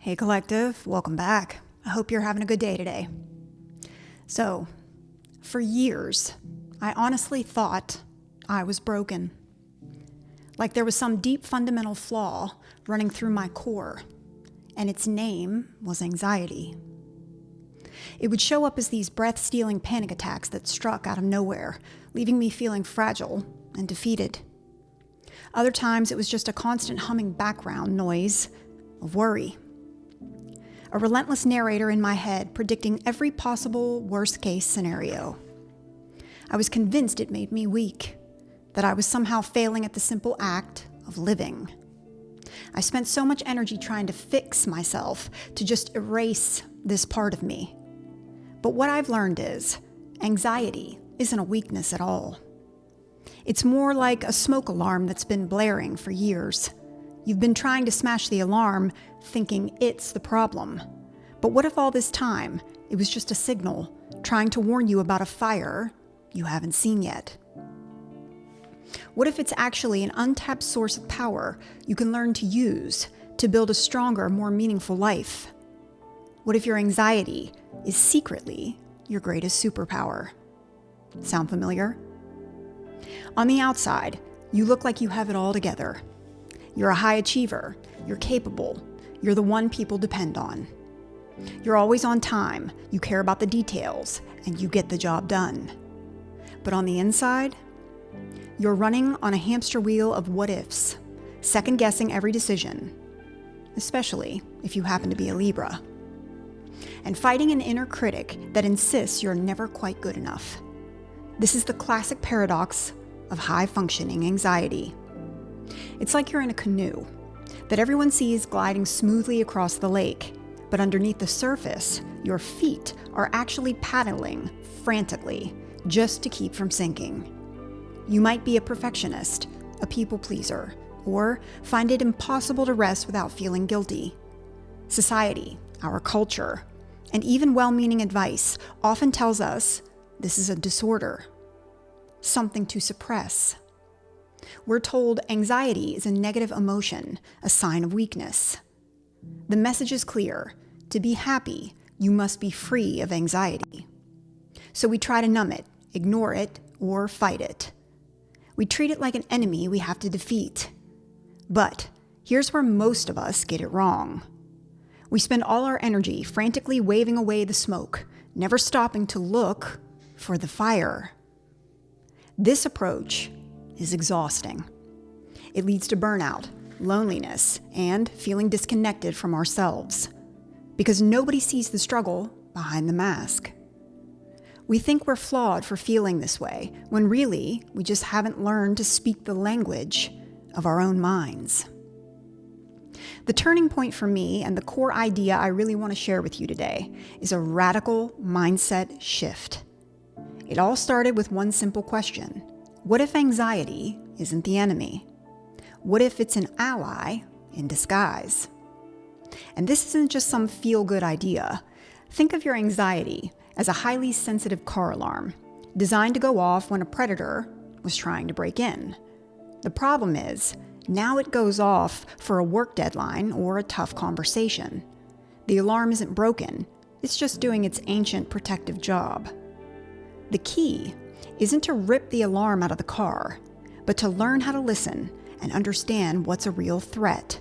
Hey Collective, welcome back. I hope you're having a good day today. So, for years, I honestly thought I was broken. Like there was some deep fundamental flaw running through my core, and its name was anxiety. It would show up as these breath-stealing panic attacks that struck out of nowhere, leaving me feeling fragile and defeated. Other times it was just a constant humming background noise of worry. A relentless narrator in my head predicting every possible worst-case scenario. I was convinced it made me weak, that I was somehow failing at the simple act of living. I spent so much energy trying to fix myself, to just erase this part of me. But what I've learned is, anxiety isn't a weakness at all. It's more like a smoke alarm that's been blaring for years. You've been trying to smash the alarm, thinking it's the problem. But what if all this time, it was just a signal, trying to warn you about a fire you haven't seen yet? What if it's actually an untapped source of power you can learn to use to build a stronger, more meaningful life? What if your anxiety is secretly your greatest superpower? Sound familiar? On the outside, you look like you have it all together. You're a high achiever, you're capable, you're the one people depend on. You're always on time, you care about the details, and you get the job done. But on the inside, you're running on a hamster wheel of what-ifs, second-guessing every decision, especially if you happen to be a Libra, and fighting an inner critic that insists you're never quite good enough. This is the classic paradox of high-functioning anxiety. It's like you're in a canoe that everyone sees gliding smoothly across the lake, but underneath the surface, your feet are actually paddling frantically just to keep from sinking. You might be a perfectionist, a people pleaser, or find it impossible to rest without feeling guilty. Society, our culture, and even well-meaning advice often tells us this is a disorder, something to suppress. We're told anxiety is a negative emotion, a sign of weakness. The message is clear. To be happy, you must be free of anxiety. So we try to numb it, ignore it, or fight it. We treat it like an enemy we have to defeat. But here's where most of us get it wrong. We spend all our energy frantically waving away the smoke, never stopping to look for the fire. This approach is exhausting. It leads to burnout, loneliness, and feeling disconnected from ourselves, because nobody sees the struggle behind the mask. We think we're flawed for feeling this way, when really, we just haven't learned to speak the language of our own minds. The turning point for me, and the core idea I really want to share with you today, is a radical mindset shift. It all started with one simple question. What if anxiety isn't the enemy? What if it's an ally in disguise? And this isn't just some feel-good idea. Think of your anxiety as a highly sensitive car alarm, designed to go off when a predator was trying to break in. The problem is, now it goes off for a work deadline or a tough conversation. The alarm isn't broken, it's just doing its ancient protective job. The key isn't to rip the alarm out of the car, but to learn how to listen and understand what's a real threat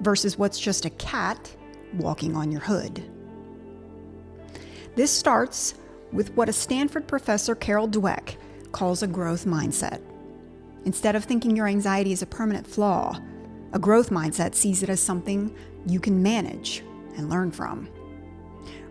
versus what's just a cat walking on your hood. This starts with what a Stanford professor, Carol Dweck, calls a growth mindset. Instead of thinking your anxiety is a permanent flaw, a growth mindset sees it as something you can manage and learn from.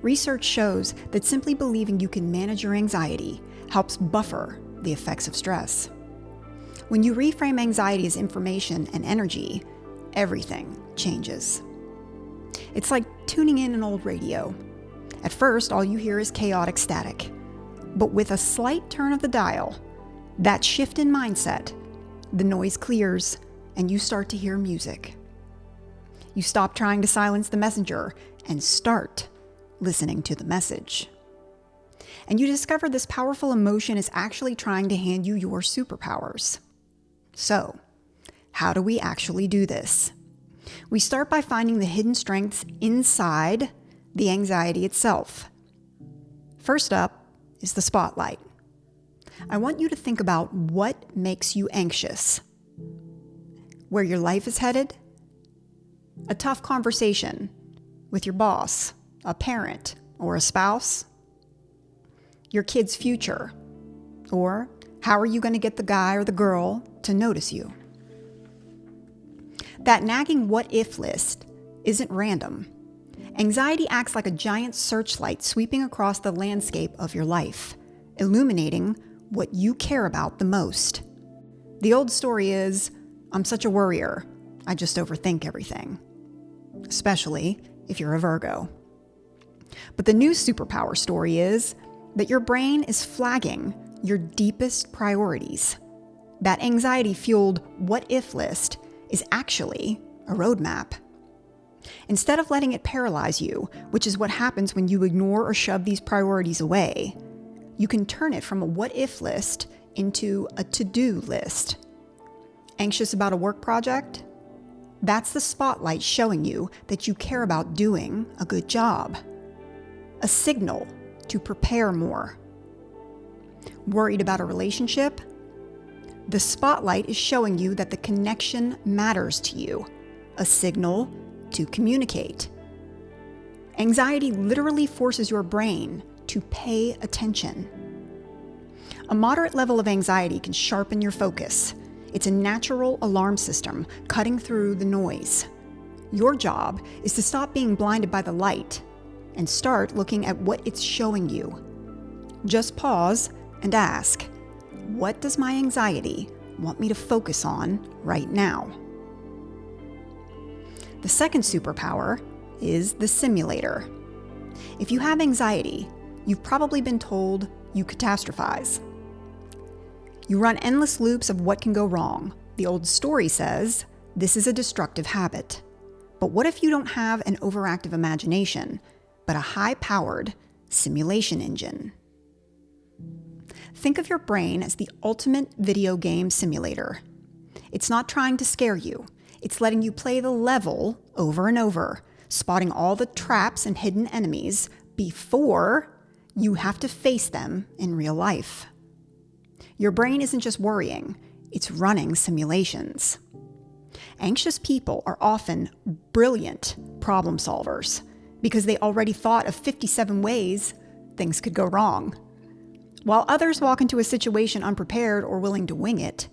Research shows that simply believing you can manage your anxiety helps buffer the effects of stress. When you reframe anxiety as information and energy, everything changes. It's like tuning in an old radio. At first, all you hear is chaotic static. But with a slight turn of the dial, that shift in mindset, the noise clears and you start to hear music. You stop trying to silence the messenger and start listening to the message. And you discover this powerful emotion is actually trying to hand you your superpowers. So, how do we actually do this? We start by finding the hidden strengths inside the anxiety itself. First up is the spotlight. I want you to think about what makes you anxious. Where your life is headed? A tough conversation with your boss, a parent, or a spouse? Your kid's future? Or how are you going to get the guy or the girl to notice you? That nagging what-if list isn't random. Anxiety acts like a giant searchlight sweeping across the landscape of your life, illuminating what you care about the most. The old story is, I'm such a worrier, I just overthink everything. Especially if you're a Virgo. But the new superpower story is that your brain is flagging your deepest priorities. That anxiety-fueled what-if list is actually a roadmap. Instead of letting it paralyze you, which is what happens when you ignore or shove these priorities away, you can turn it from a what-if list into a to-do list. Anxious about a work project? That's the spotlight showing you that you care about doing a good job. A signal to prepare more. Worried about a relationship? The spotlight is showing you that the connection matters to you. A signal to communicate. Anxiety literally forces your brain to pay attention. A moderate level of anxiety can sharpen your focus. It's a natural alarm system cutting through the noise. Your job is to stop being blinded by the light and start looking at what it's showing you. Just pause and ask, what does my anxiety want me to focus on right now? The second superpower is the simulator. If you have anxiety, you've probably been told you catastrophize. You run endless loops of what can go wrong. The old story says, this is a destructive habit. But what if you don't have an overactive imagination, but a high-powered simulation engine? Think of your brain as the ultimate video game simulator. It's not trying to scare you. It's letting you play the level over and over, spotting all the traps and hidden enemies before you have to face them in real life. Your brain isn't just worrying, it's running simulations. Anxious people are often brilliant problem solvers because they already thought of 57 ways things could go wrong. While others walk into a situation unprepared or willing to wing it,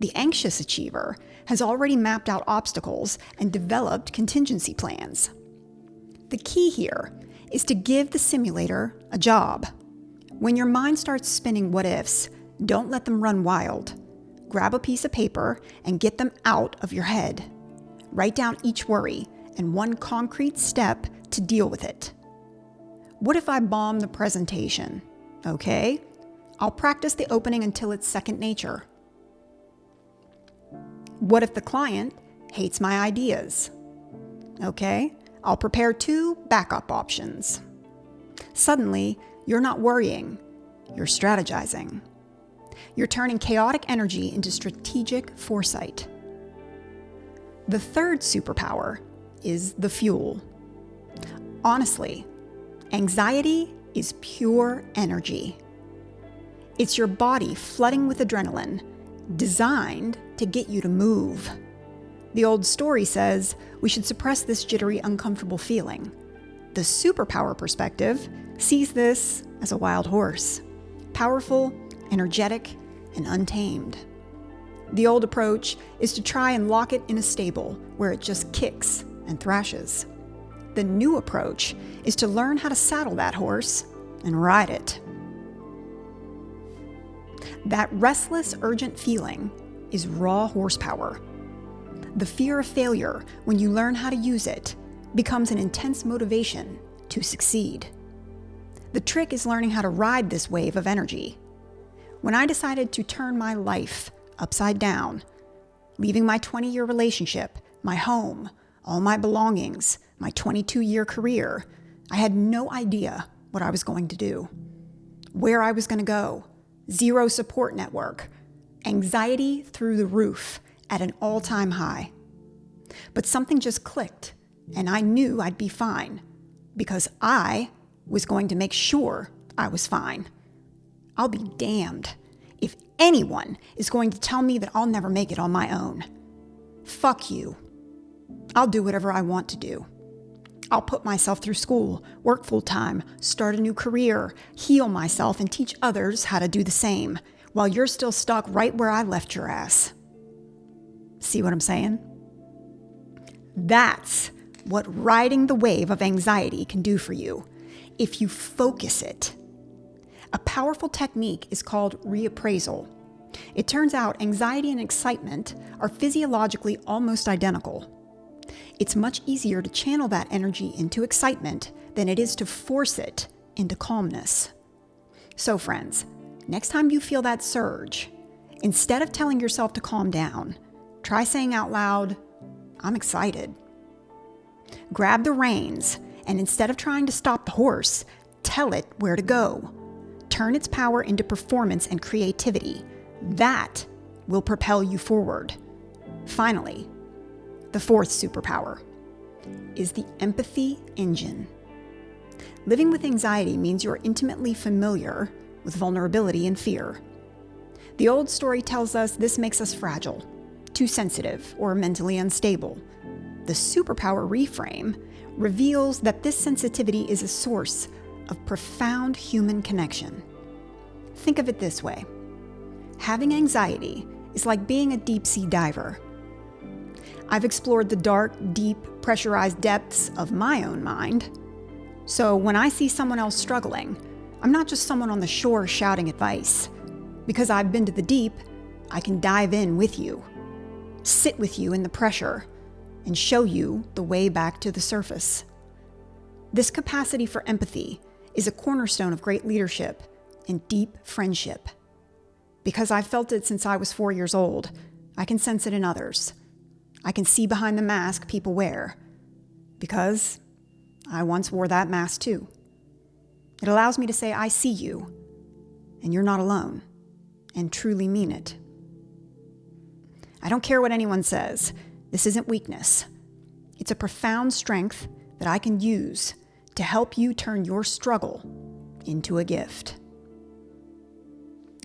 the anxious achiever has already mapped out obstacles and developed contingency plans. The key here is to give the simulator a job. When your mind starts spinning what-ifs, don't let them run wild. Grab a piece of paper and get them out of your head. Write down each worry and one concrete step to deal with it. What if I bomb the presentation? Okay, I'll practice the opening until it's second nature. What if the client hates my ideas? Okay, I'll prepare 2 backup options. Suddenly, you're not worrying, you're strategizing. You're turning chaotic energy into strategic foresight. The third superpower is the fuel. Honestly, anxiety is pure energy. It's your body flooding with adrenaline, designed to get you to move. The old story says we should suppress this jittery, uncomfortable feeling. The superpower perspective sees this as a wild horse, powerful, energetic, and untamed. The old approach is to try and lock it in a stable where it just kicks and thrashes. The new approach is to learn how to saddle that horse and ride it. That restless, urgent feeling is raw horsepower. The fear of failure, when you learn how to use it, becomes an intense motivation to succeed. The trick is learning how to ride this wave of energy. When I decided to turn my life upside down, leaving my 20-year relationship, my home, all my belongings, my 22-year career, I had no idea what I was going to do, where I was going to go, zero support network, anxiety through the roof at an all-time high. But something just clicked, and I knew I'd be fine because I was going to make sure I was fine. I'll be damned if anyone is going to tell me that I'll never make it on my own. Fuck you. I'll do whatever I want to do. I'll put myself through school, work full-time, start a new career, heal myself, and teach others how to do the same, while you're still stuck right where I left your ass. See what I'm saying? That's what riding the wave of anxiety can do for you if you focus it. A powerful technique is called reappraisal. It turns out anxiety and excitement are physiologically almost identical. It's much easier to channel that energy into excitement than it is to force it into calmness. So friends, next time you feel that surge, instead of telling yourself to calm down, try saying out loud, "I'm excited." Grab the reins, and instead of trying to stop the horse, tell it where to go. Turn its power into performance and creativity. That will propel you forward. Finally, the fourth superpower is the empathy engine. Living with anxiety means you're intimately familiar with vulnerability and fear. The old story tells us this makes us fragile, too sensitive, or mentally unstable. The superpower reframe reveals that this sensitivity is a source of profound human connection. Think of it this way. Having anxiety is like being a deep-sea diver. I've explored the dark, deep, pressurized depths of my own mind. So when I see someone else struggling, I'm not just someone on the shore shouting advice. Because I've been to the deep, I can dive in with you, sit with you in the pressure, and show you the way back to the surface. This capacity for empathy is a cornerstone of great leadership and deep friendship. Because I've felt it since I was 4 years old, I can sense it in others. I can see behind the mask people wear, because I once wore that mask too. It allows me to say, I see you, and you're not alone, and truly mean it. I don't care what anyone says. This isn't weakness. It's a profound strength that I can use to help you turn your struggle into a gift.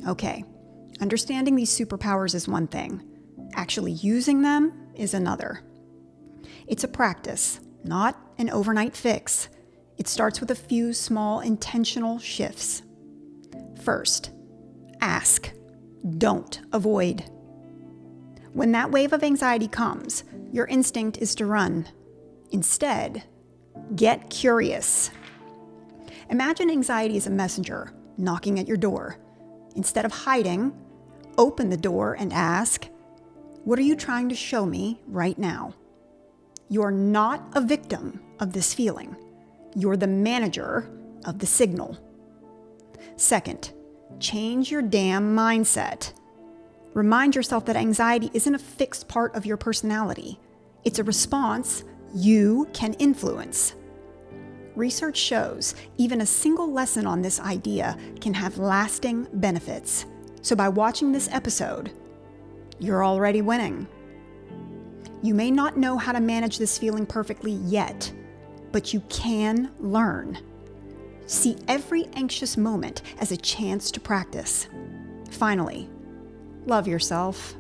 Okay, understanding these superpowers is one thing. Actually using them is another. It's a practice, not an overnight fix. It starts with a few small intentional shifts. First, ask. Don't avoid. When that wave of anxiety comes, your instinct is to run. Instead, get curious. Imagine anxiety as a messenger knocking at your door. Instead of hiding, open the door and ask, what are you trying to show me right now? You're not a victim of this feeling. You're the manager of the signal. Second, change your damn mindset. Remind yourself that anxiety isn't a fixed part of your personality. It's a response you can influence. Research shows even a single lesson on this idea can have lasting benefits. So by watching this episode, you're already winning. You may not know how to manage this feeling perfectly yet, but you can learn. See every anxious moment as a chance to practice. Finally, love yourself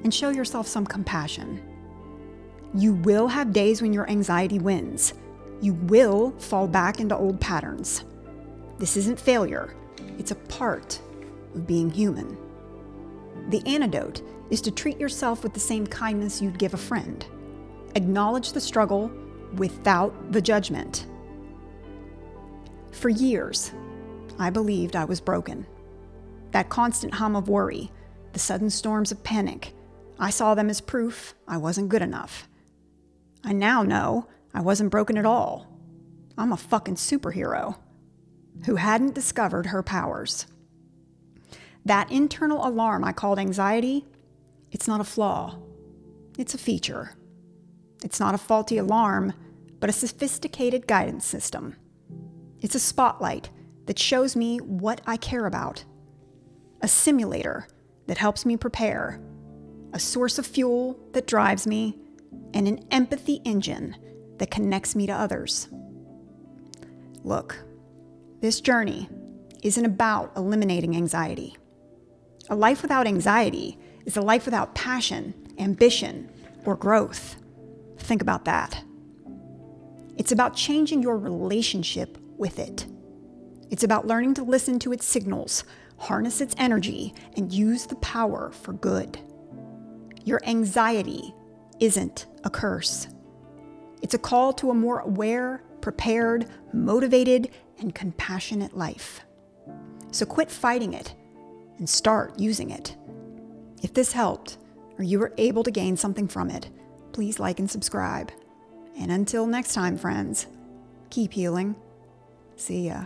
and show yourself some compassion. You will have days when your anxiety wins. You will fall back into old patterns. This isn't failure. It's a part of being human. The antidote is to treat yourself with the same kindness you'd give a friend. Acknowledge the struggle without the judgment. For years, I believed I was broken. That constant hum of worry, the sudden storms of panic, I saw them as proof I wasn't good enough. I now know I wasn't broken at all. I'm a fucking superhero who hadn't discovered her powers. That internal alarm I called anxiety, it's not a flaw. It's a feature. It's not a faulty alarm, but a sophisticated guidance system. It's a spotlight that shows me what I care about. A simulator that helps me prepare. A source of fuel that drives me. and an empathy engine that connects me to others. Look, this journey isn't about eliminating anxiety. A life without anxiety is a life without passion, ambition, or growth. Think about that. It's about changing your relationship with it. It's about learning to listen to its signals, harness its energy, and use the power for good. Your anxiety isn't a curse. It's a call to a more aware, prepared, motivated, and compassionate life. So quit fighting it and start using it. If this helped, or you were able to gain something from it, please like and subscribe. And until next time, friends, keep healing. See ya.